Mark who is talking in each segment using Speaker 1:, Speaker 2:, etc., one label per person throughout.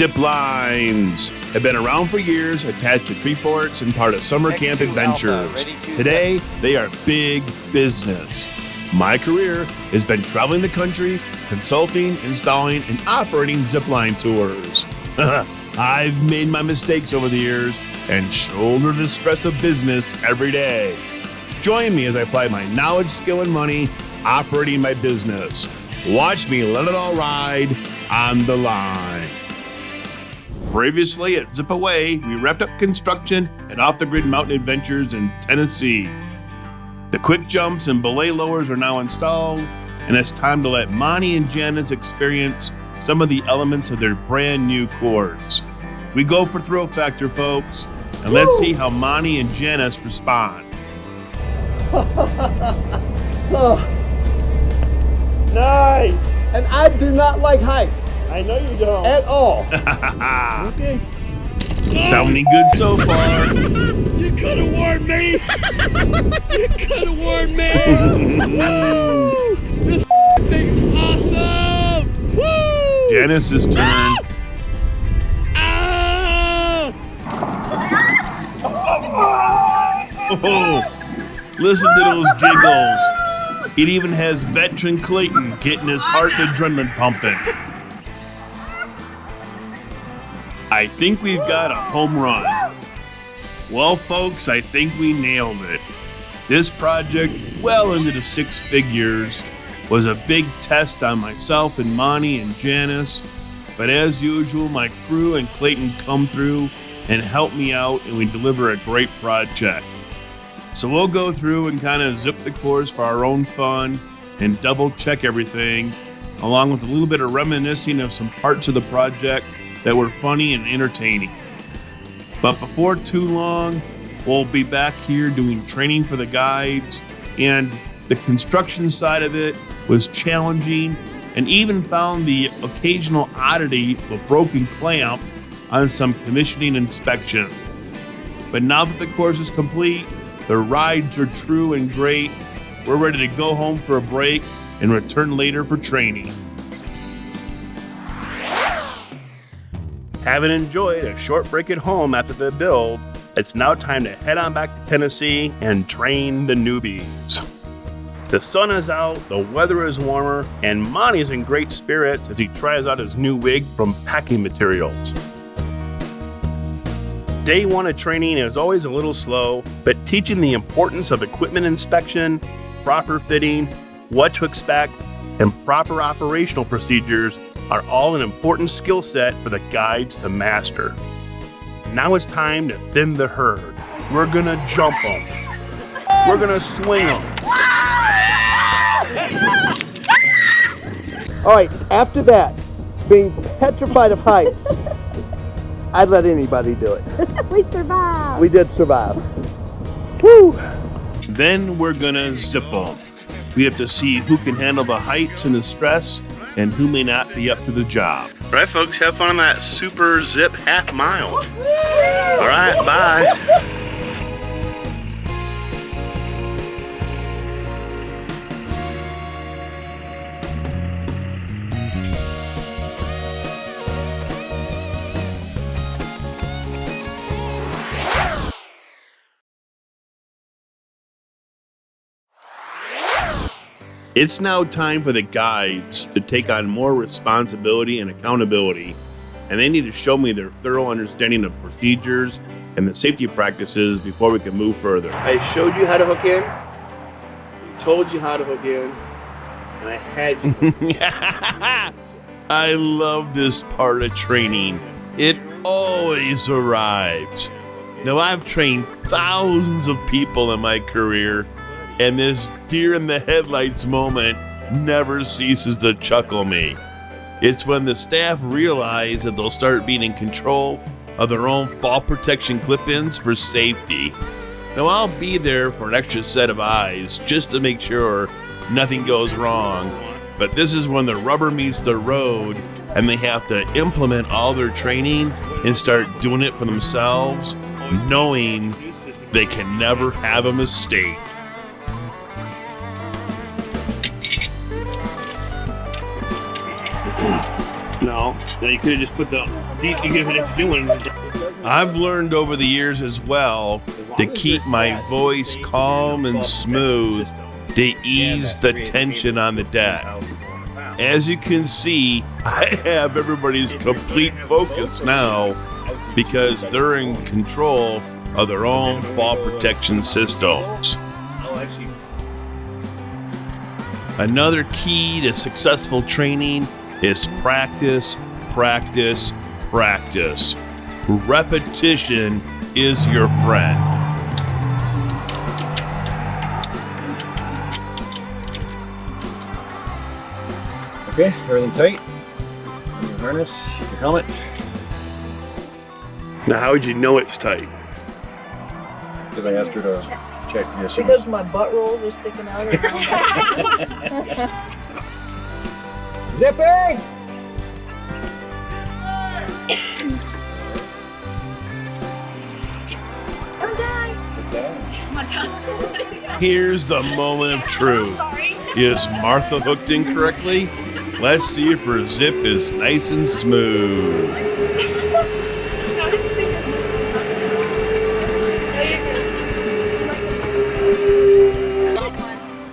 Speaker 1: Ziplines have been around for years, attached to tree forts and part of summer camp adventures. Today, they are big business. My career has been traveling the country, consulting, installing, and operating zipline tours. I've made my mistakes over the years and shoulder the stress of business every day. Join me as I apply my knowledge, skill, and money operating my business. Watch me let it all ride on the line. Previously at Zip Away, we wrapped up construction and off-the-grid mountain adventures in Tennessee. The quick jumps and belay lowers are now installed, and it's time to let Monty and Janice experience some of the elements of their brand new course. We go for thrill factor, folks, and let's see how Monty and Janice respond.
Speaker 2: Nice!
Speaker 3: And I do not like heights.
Speaker 2: I know you don't.
Speaker 3: At all.
Speaker 2: Okay.
Speaker 1: Sounding good so far.
Speaker 2: You could have warned me! You could have warned me! Woo! This thing's awesome! Woo!
Speaker 1: Janice's turn.
Speaker 2: Ah!
Speaker 1: Oh, listen to those giggles. It even has veteran Clayton getting his heart and adrenaline pumping. I think we've got a home run. Well, folks, I think we nailed it. This project, well into the 6 figures, was a big test on myself and Monty and Janice. But as usual, my crew and Clayton come through and help me out, and we deliver a great project. So we'll go through and kind of zip the course for our own fun and double check everything, along with a little bit of reminiscing of some parts of the project that were funny and entertaining. But before too long, we'll be back here doing training for the guides, and the construction side of it was challenging, and even found the occasional oddity of a broken clamp on some commissioning inspection. But now that the course is complete, the rides are true and great. We're ready to go home for a break and return later for training. Having enjoyed a short break at home after the build, it's now time to head on back to Tennessee and train the newbies. The sun is out, the weather is warmer, and Monty's in great spirits as he tries out his new wig from Packing Materials. Day 1 of training is always a little slow, but teaching the importance of equipment inspection, proper fitting, what to expect, and proper operational procedures are all an important skill set for the guides to master. Now it's time to thin the herd. We're gonna jump them. We're gonna swing them.
Speaker 3: All right, after that, being petrified of heights, I'd let anybody do it.
Speaker 4: We survived.
Speaker 3: We did survive. Woo!
Speaker 1: Then we're gonna zip them. We have to see who can handle the heights and the stress, and who may not be up to the job. All right, folks, have fun on that super zip half mile. All right, bye. It's now time for the guides to take on more responsibility and accountability, and they need to show me their thorough understanding of procedures and the safety practices before we can move further. I showed you how to hook in, told you how to hook in, and I had you. I love this part of training. It always arrives. Now, I've trained thousands of people in my career, and this deer in the headlights moment never ceases to chuckle me. It's when the staff realize that they'll start being in control of their own fall protection clip-ins for safety. Now, I'll be there for an extra set of eyes just to make sure nothing goes wrong, but this is when the rubber meets the road and they have to implement all their training and start doing it for themselves, knowing they can never have a mistake. No, you could have just put the I've learned over the years as well to keep my voice calm and smooth to ease the tension on the deck. As you can see, I have everybody's complete focus now because they're in control of their own fall protection systems. Another key to successful training is practice, practice, practice. Repetition is your friend.
Speaker 4: Okay, everything tight. Your harness, your helmet.
Speaker 1: Now, how would you know it's tight?
Speaker 4: Because I asked her to check this.
Speaker 5: Because my butt rolls are sticking out of
Speaker 4: Zipping!
Speaker 5: I'm done.
Speaker 1: Here's the moment of truth. Is Martha hooked in correctly? Let's see if her zip is nice and smooth.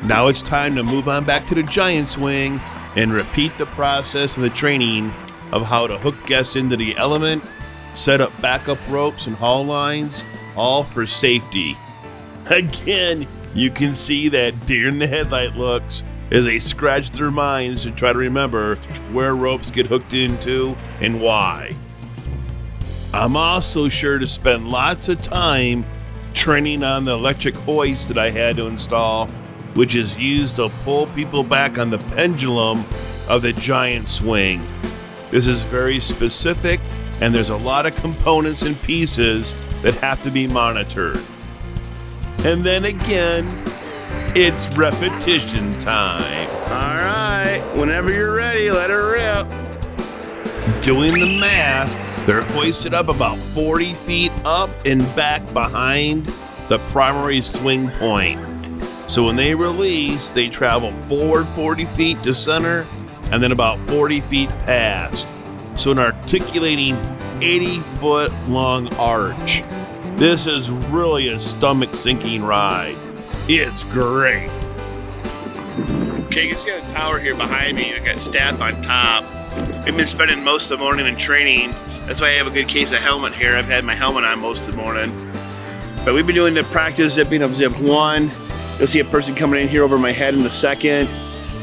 Speaker 1: Now it's time to move on back to the giant swing and repeat the process of the training of how to hook guests into the element, set up backup ropes and haul lines, all for safety. Again, you can see that deer in the headlight looks as they scratch their minds to try to remember where ropes get hooked into and why. I'm also sure to spend lots of time training on the electric hoist that I had to install, which is used to pull people back on the pendulum of the giant swing. This is very specific, and there's a lot of components and pieces that have to be monitored. And then again, it's repetition time. All right, whenever you're ready, let her rip. Doing the math, they're hoisted up about 40 feet up and back behind the primary swing point. So when they release, they travel forward 40 feet to center and then about 40 feet past. So an articulating 80-foot long arch. This is really a stomach-sinking ride. It's great. Okay, you can see the tower here behind me. I got staff on top. I've been spending most of the morning in training. That's why I have a good case of helmet here. I've had my helmet on most of the morning. But we've been doing the practice zipping of zip 1. You'll see a person coming in here over my head in a second.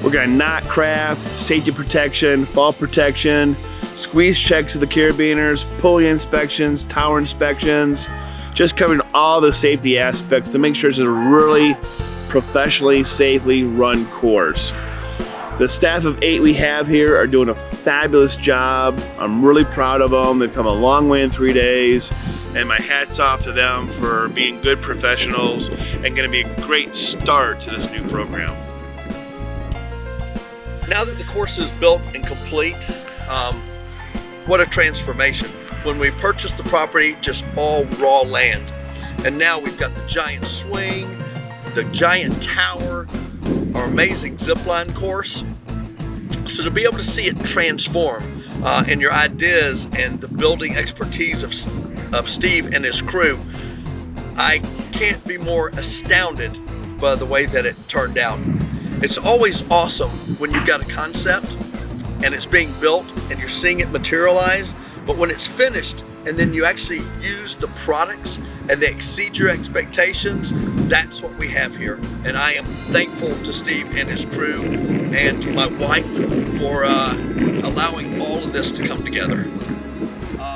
Speaker 1: We're gonna knot craft, safety protection, fall protection, squeeze checks of the carabiners, pulley inspections, tower inspections, just covering all the safety aspects to make sure it's a really professionally, safely run course. The staff of 8 we have here are doing a fabulous job. I'm really proud of them. They've come a long way in 3 days, and my hat's off to them for being good professionals and gonna be a great start to this new program.
Speaker 6: Now that the course is built and complete, what a transformation. When we purchased the property, just all raw land. And now we've got the giant swing, the giant tower, our amazing zipline course. So to be able to see it transform and your ideas and the building expertise of Steve and his crew, I can't be more astounded by the way that it turned out. It's always awesome when you've got a concept and it's being built and you're seeing it materialize, but when it's finished and then you actually use the products and they exceed your expectations, that's what we have here. And I am thankful to Steve and his crew and my wife for allowing all of this to come together.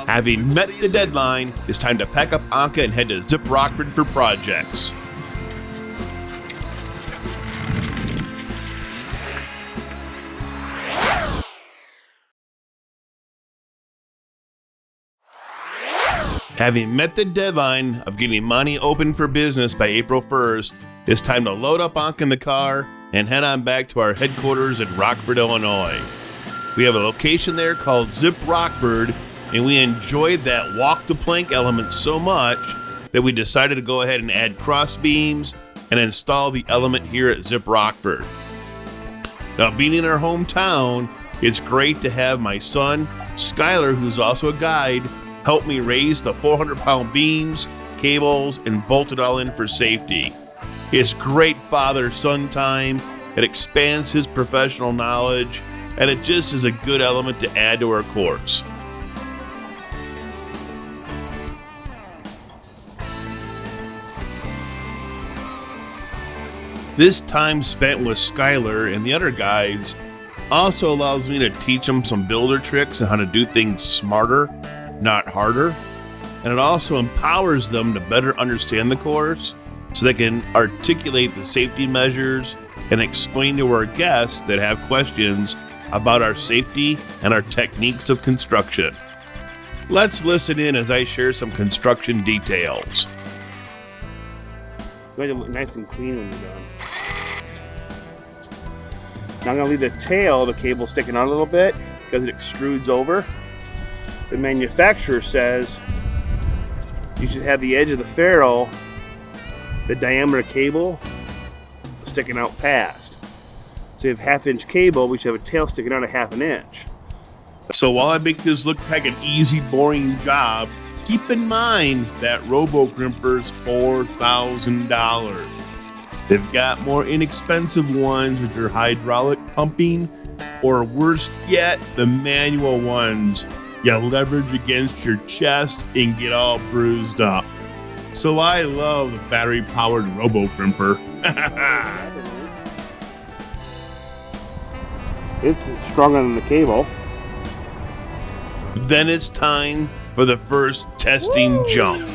Speaker 1: Having met the deadline, it's time to pack up Anka and head to Zip Rockford for projects. Having met the deadline of getting money open for business by April 1st, it's time to load up Anka in the car and head on back to our headquarters in Rockford, Illinois. We have a location there called Zip Rockford, and we enjoyed that walk the plank element so much that we decided to go ahead and add cross beams and install the element here at Zip Rockford. Now, being in our hometown, it's great to have my son Skylar, who's also a guide, helped me raise the 400-pound beams, cables, and bolt it all in for safety. It's great father-son time, it expands his professional knowledge, and it just is a good element to add to our course. This time spent with Skylar and the other guides also allows me to teach them some builder tricks and how to do things smarter, not harder. And it also empowers them to better understand the course so they can articulate the safety measures and explain to our guests that have questions about our safety and our techniques of construction. Let's listen in as I share some construction details.
Speaker 7: Going to look nice and clean when you're done. Now I'm going to leave the tail of the cable sticking out a little bit because it extrudes over. The manufacturer says you should have the edge of the ferrule, the diameter cable, sticking out past. So you have half-inch cable, we should have a tail sticking out a half an inch.
Speaker 1: So while I make this look like an easy, boring job, keep in mind that Robo-Crimper's $4,000. They've got more inexpensive ones which are hydraulic pumping, or worse yet, the manual ones you leverage against your chest and get all bruised up. So I love the battery-powered Robo-Crimper.
Speaker 7: It's stronger than the cable.
Speaker 1: Then it's time for the first testing jump.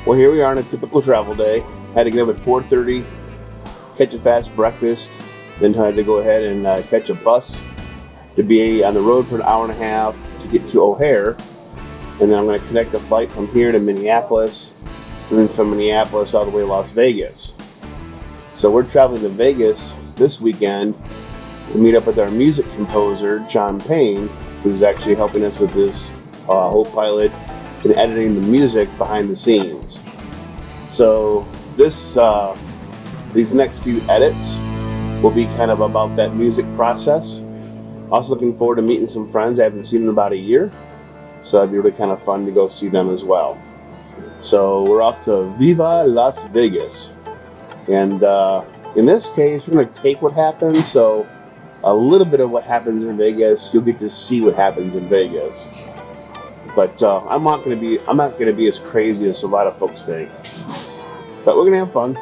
Speaker 3: Well, here we are on a typical travel day. Had to get up at 4:30, catch a fast breakfast, then had to go ahead and catch a bus to be on the road for an hour and a half to get to O'Hare. And then I'm going to connect a flight from here to Minneapolis, and then from Minneapolis all the way to Las Vegas. So we're traveling to Vegas this weekend to meet up with our music composer, John Payne, who's actually helping us with this whole pilot and editing the music behind the scenes. So these next few edits will be kind of about that music process. Also looking forward to meeting some friends I haven't seen in about a year. So that'd be really kind of fun to go see them as well. So we're off to Viva Las Vegas. And in this case, we're going to take what happens. So a little bit of what happens in Vegas, you'll get to see what happens in Vegas. But I'm not going to be as crazy as a lot of folks think. But we're going to have fun.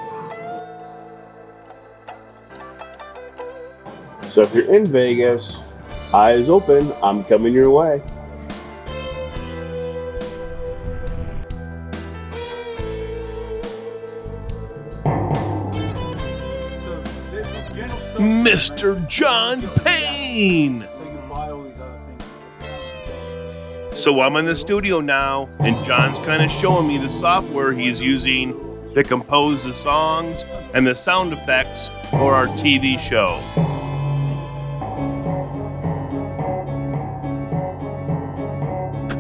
Speaker 3: So if you're in Vegas, eyes open, I'm coming your way.
Speaker 1: Mr. John Payne! So I'm in the studio now, and John's kind of showing me the software he's using to compose the songs and the sound effects for our TV show.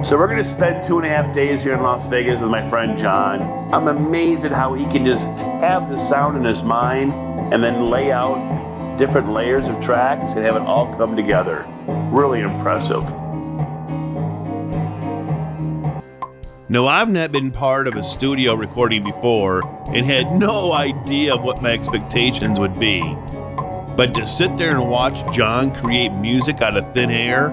Speaker 1: So we're going to spend 2.5 days here in Las Vegas with my friend John. I'm amazed at how he can just have the sound in his mind and then lay out different layers of tracks and have it all come together. Really impressive. Now, I've not been part of a studio recording before and had no idea what my expectations would be. But to sit there and watch John create music out of thin air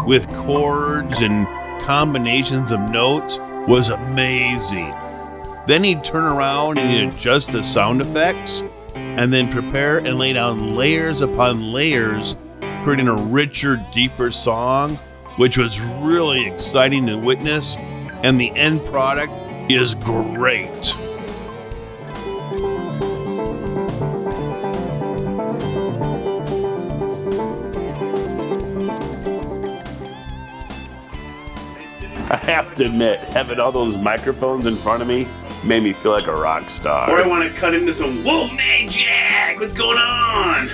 Speaker 1: with chords and combinations of notes was amazing. Then he'd turn around and he'd adjust the sound effects and then prepare and lay down layers upon layers, creating a richer, deeper song, which was really exciting to witness. And the end product is great. I have to admit, having all those microphones in front of me made me feel like a rock star.
Speaker 7: Or I want to cut into some Wolf Magic. What's going on?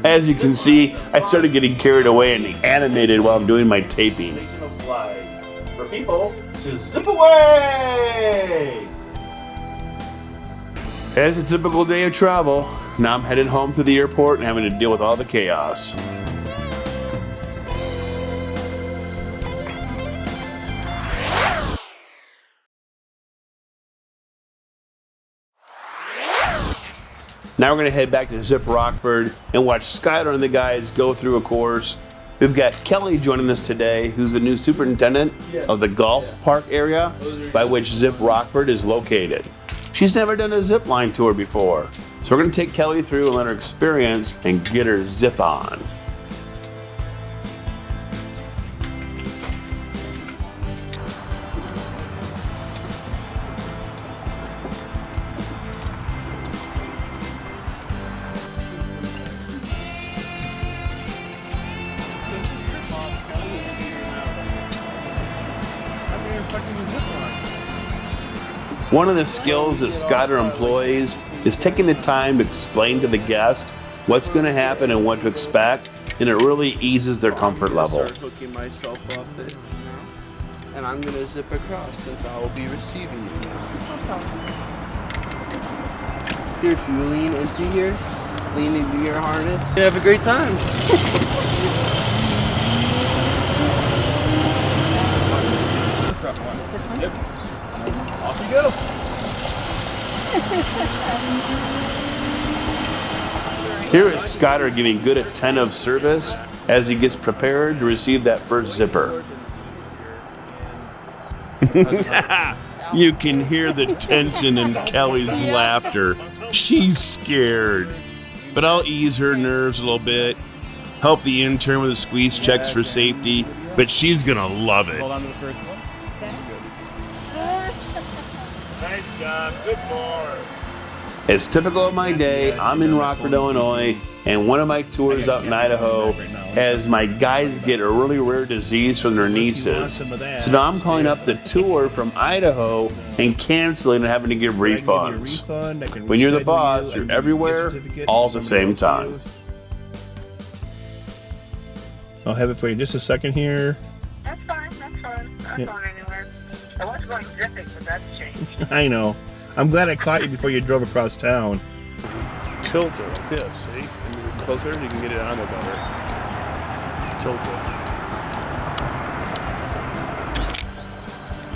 Speaker 1: As you can see, I started getting carried away and animated while I'm doing my taping.
Speaker 3: For people to zip away!
Speaker 1: As a typical day of travel, now I'm headed home to the airport and having to deal with all the chaos. Now we're going to head back to Zip Rockford and watch Skylar and the guys go through a course. We've got Kelly joining us today, who's the new superintendent of the golf park area by which Zip Rockford is located. She's never done a zip line tour before, so we're going to take Kelly through and let her experience and get her zip on. One of the skills that Skylar employs is taking the time to explain to the guest what's going to happen and what to expect, and it really eases their comfort level.
Speaker 8: Start hooking myself up there, and I'm going to zip across since I will be receiving you now. Here, if you lean into here, lean into your harness, you have a great time.
Speaker 5: This one?
Speaker 4: Yep. Off you go.
Speaker 1: Here is Skylar giving good attentive service as he gets prepared to receive that first zipper. You can hear the tension in Kelly's laughter. She's scared. But I'll ease her nerves a little bit, help the intern with the squeeze checks for safety, but she's gonna love it.
Speaker 4: Hold on to the first one. Nice job. Good boy.
Speaker 1: As typical of my day, I'm in Rockford, Illinois, and one of my tours out in Idaho as my guys get a really rare disease from their nieces. So now I'm calling up the tour from Idaho and canceling and having to give refunds. When you're the boss, you're everywhere, all at the same time.
Speaker 7: I'll have it for you in just a second here.
Speaker 9: That's fine, that's fine. Not
Speaker 7: Yeah.
Speaker 9: going anywhere. I was going zipping, but that's changed.
Speaker 7: I know. I'm glad I caught you before you drove across town.
Speaker 2: Tilt it like this, see? And move it closer, you can get it on there better. Tilt it.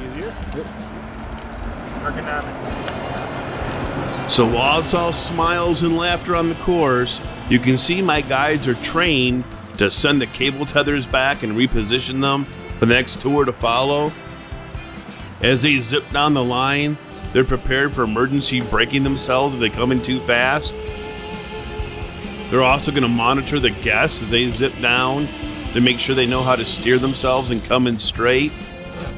Speaker 2: Easier? Yep. Ergonomics.
Speaker 1: So while it's all smiles and laughter on the course, you can see my guides are trained to send the cable tethers back and reposition them for the next tour to follow. As they zip down the line, they're prepared for emergency braking themselves if they come in too fast. They're also going to monitor the guests as they zip down to make sure they know how to steer themselves and come in straight.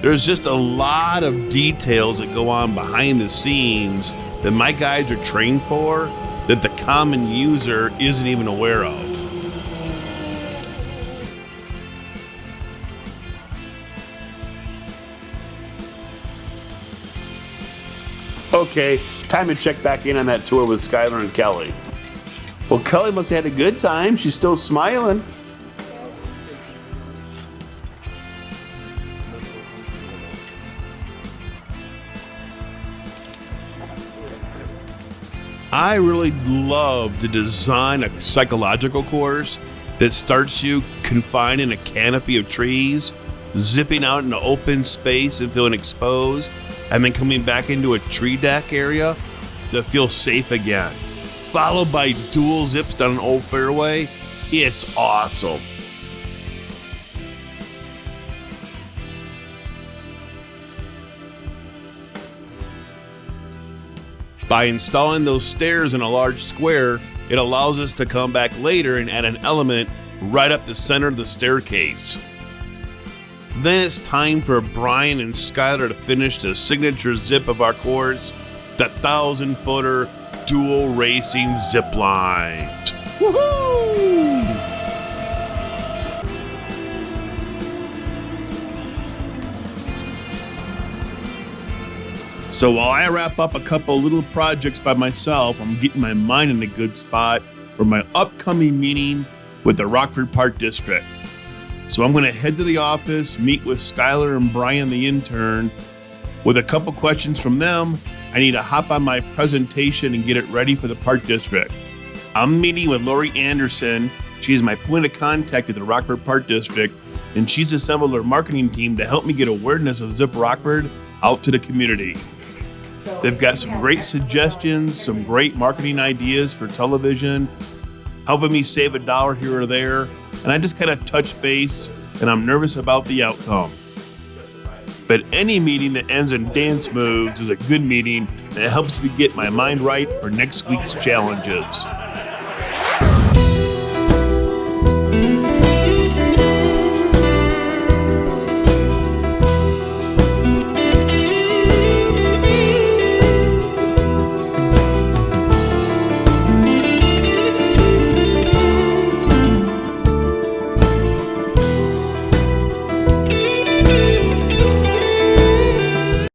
Speaker 1: There's just a lot of details that go on behind the scenes that my guides are trained for that the common user isn't even aware of. Okay, time to check back in on that tour with Skylar and Kelly. Well, Kelly must have had a good time. She's still smiling. I really love to design a psychological course that starts you confined in a canopy of trees, zipping out into open space and feeling exposed, and then coming back into a tree deck area to feel safe again. Followed by dual zips down an old fairway. It's awesome. By installing those stairs in a large square, it allows us to come back later and add an element right up the center of the staircase. Then it's time for Brian and Skylar to finish the signature zip of our course, the 1,000-footer dual racing zip line. Woohoo! So while I wrap up a couple little projects by myself, I'm getting my mind in a good spot for my upcoming meeting with the Rockford Park District. So I'm going to head to the office, meet with Skylar and Brian, the intern, with a couple questions from them, I need to hop on my presentation and get it ready for the Park District. I'm meeting with Lori Anderson. She is my point of contact at the Rockford Park District, and she's assembled her marketing team to help me get awareness of Zip Rockford out to the community. They've got some great suggestions, some great marketing ideas for television, helping me save $1 here or there, and I just kind of touch base, and I'm nervous about the outcome. But any meeting that ends in dance moves is a good meeting, and it helps me get my mind right for next week's challenges.